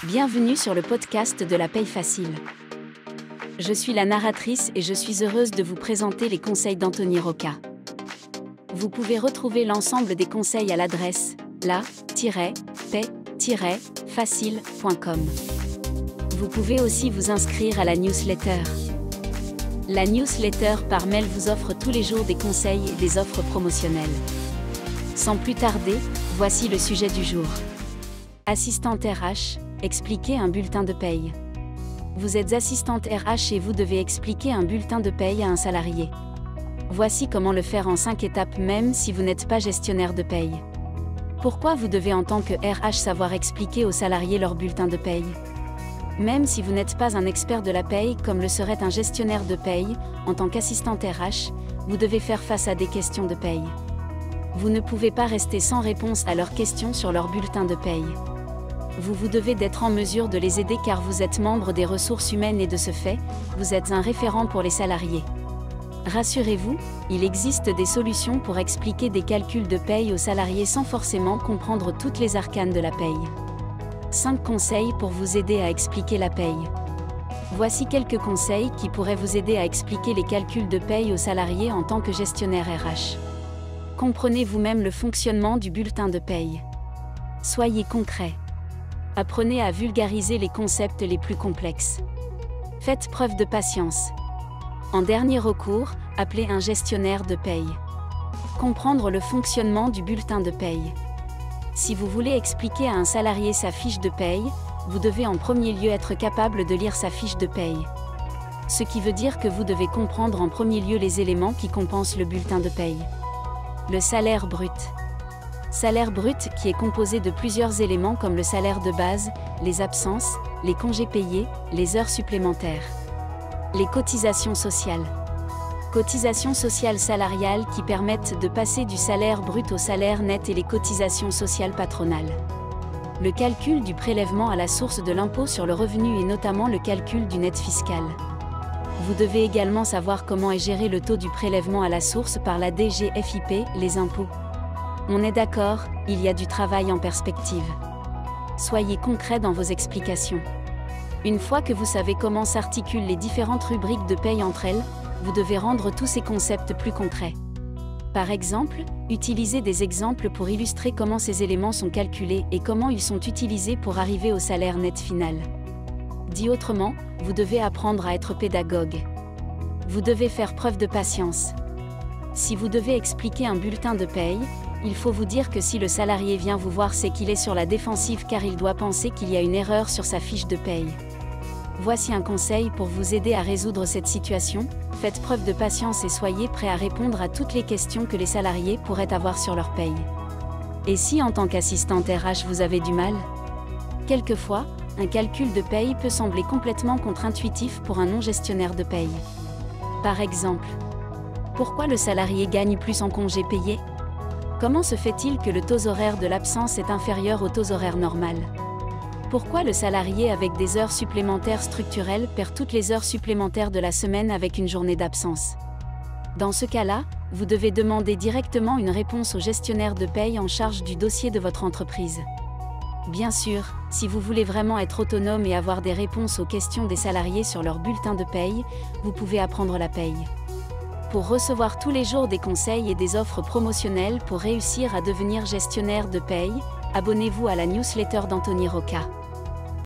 Bienvenue sur le podcast de la paye facile. Je suis la narratrice et je suis heureuse de vous présenter les conseils d'Anthony Rocca. Vous pouvez retrouver l'ensemble des conseils à l'adresse la-paye-facile.com. Vous pouvez aussi vous inscrire à la newsletter. La newsletter par mail vous offre tous les jours des conseils et des offres promotionnelles. Sans plus tarder, voici le sujet du jour. Assistante RH, expliquez un bulletin de paye. Vous êtes assistante RH et vous devez expliquer un bulletin de paye à un salarié. Voici comment le faire en 5 étapes même si vous n'êtes pas gestionnaire de paye. Pourquoi vous devez en tant que RH savoir expliquer aux salariés leur bulletin de paye? Même si vous n'êtes pas un expert de la paye comme le serait un gestionnaire de paye, en tant qu'assistante RH, vous devez faire face à des questions de paye. Vous ne pouvez pas rester sans réponse à leurs questions sur leur bulletin de paye. Vous devez d'être en mesure de les aider car vous êtes membre des ressources humaines et de ce fait, vous êtes un référent pour les salariés. Rassurez-vous, il existe des solutions pour expliquer des calculs de paye aux salariés sans forcément comprendre toutes les arcanes de la paye. 5 conseils pour vous aider à expliquer la paye. Voici quelques conseils qui pourraient vous aider à expliquer les calculs de paye aux salariés en tant que gestionnaire RH. Comprenez vous-même le fonctionnement du bulletin de paye. Soyez concret. Apprenez à vulgariser les concepts les plus complexes. Faites preuve de patience. En dernier recours, appelez un gestionnaire de paye. Comprendre le fonctionnement du bulletin de paye. Si vous voulez expliquer à un salarié sa fiche de paye, vous devez en premier lieu être capable de lire sa fiche de paye. Ce qui veut dire que vous devez comprendre en premier lieu les éléments qui compensent le bulletin de paye. Le salaire brut. Salaire brut qui est composé de plusieurs éléments comme le salaire de base, les absences, les congés payés, les heures supplémentaires. Les cotisations sociales. Cotisations sociales salariales qui permettent de passer du salaire brut au salaire net et les cotisations sociales patronales. Le calcul du prélèvement à la source de l'impôt sur le revenu et notamment le calcul du net fiscal. Vous devez également savoir comment est géré le taux du prélèvement à la source par la DGFiP, les impôts. On est d'accord, il y a du travail en perspective. Soyez concret dans vos explications. Une fois que vous savez comment s'articulent les différentes rubriques de paye entre elles, vous devez rendre tous ces concepts plus concrets. Par exemple, utilisez des exemples pour illustrer comment ces éléments sont calculés et comment ils sont utilisés pour arriver au salaire net final. Dit autrement, vous devez apprendre à être pédagogue. Vous devez faire preuve de patience. Si vous devez expliquer un bulletin de paye, il faut vous dire que si le salarié vient vous voir, c'est qu'il est sur la défensive car il doit penser qu'il y a une erreur sur sa fiche de paye. Voici un conseil pour vous aider à résoudre cette situation, faites preuve de patience et soyez prêt à répondre à toutes les questions que les salariés pourraient avoir sur leur paye. Et si en tant qu'assistante RH vous avez du mal? Quelquefois, un calcul de paye peut sembler complètement contre-intuitif pour un non-gestionnaire de paye. Par exemple, pourquoi le salarié gagne plus en congés payés? Comment se fait-il que le taux horaire de l'absence est inférieur au taux horaire normal? Pourquoi le salarié avec des heures supplémentaires structurelles perd toutes les heures supplémentaires de la semaine avec une journée d'absence? Dans ce cas-là, vous devez demander directement une réponse au gestionnaire de paye en charge du dossier de votre entreprise. Bien sûr, si vous voulez vraiment être autonome et avoir des réponses aux questions des salariés sur leur bulletin de paye, vous pouvez apprendre la paye. Pour recevoir tous les jours des conseils et des offres promotionnelles pour réussir à devenir gestionnaire de paye, abonnez-vous à la newsletter d'Anthony Rocca.